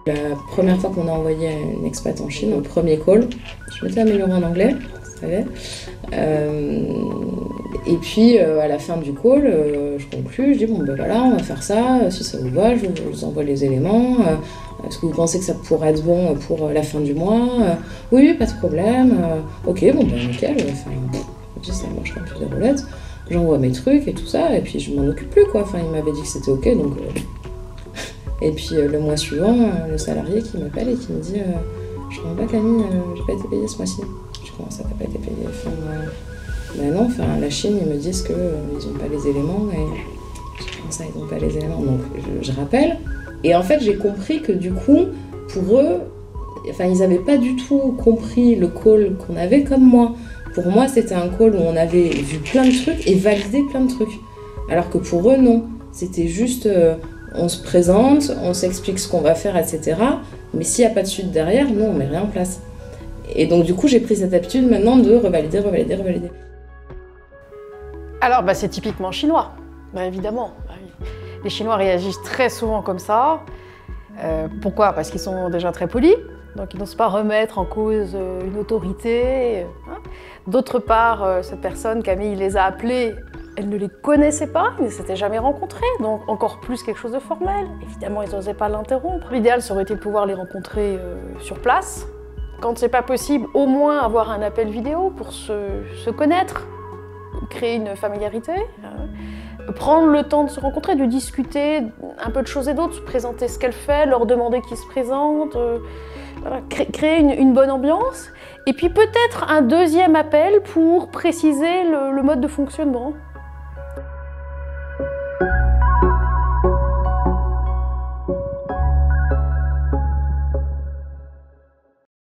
La première fois qu'on a envoyé une expat en Chine, au premier call, je m'étais améliorée en anglais, vous savez. Et puis à la fin du call, je conclus, je dis bon ben voilà, on va faire ça, si ça vous va, je vous envoie les éléments. Est-ce que vous pensez que ça pourrait être bon pour la fin du mois? Oui, pas de problème. Ok, bon ben nickel. Enfin, je dis ça marche comme plus des roulettes. J'envoie mes trucs et tout ça, et puis je m'en occupe plus quoi. Enfin, il m'avait dit que c'était ok, donc. Et puis le mois suivant, le salarié qui m'appelle et qui me dit je comprends pas Camille, j'ai pas été payée ce mois-ci. Je comment ça t'as pas été payé? Enfin, ben non, enfin, la Chine, ils me disent qu'ils n'ont pas les éléments, et comment ça, ils n'ont pas les éléments? Donc je rappelle, et en fait j'ai compris que du coup, pour eux, enfin, ils n'avaient pas du tout compris le call qu'on avait comme moi. Pour moi, c'était un call où on avait vu plein de trucs et validé plein de trucs. Alors que pour eux, non. C'était juste... on se présente, on s'explique ce qu'on va faire, etc. Mais s'il n'y a pas de suite derrière, non, on met rien en place. Et donc du coup, j'ai pris cette habitude maintenant de revalider. Alors, c'est typiquement chinois, évidemment. Les Chinois réagissent très souvent comme ça. Pourquoi? Parce qu'ils sont déjà très polis, donc ils n'osent pas remettre en cause une autorité. D'autre part, cette personne, Camille, les a appelés. Elle ne les connaissait pas, ils ne s'étaient jamais rencontrés, donc encore plus quelque chose de formel. Évidemment, ils n'osaient pas l'interrompre. L'idéal, ça aurait été de pouvoir les rencontrer sur place. Quand c'est pas possible, au moins avoir un appel vidéo pour se connaître, créer une familiarité, prendre le temps de se rencontrer, de discuter un peu de choses et d'autres, se présenter ce qu'elle fait, leur demander qui se présente, voilà, créer une bonne ambiance. Et puis peut-être un deuxième appel pour préciser le mode de fonctionnement.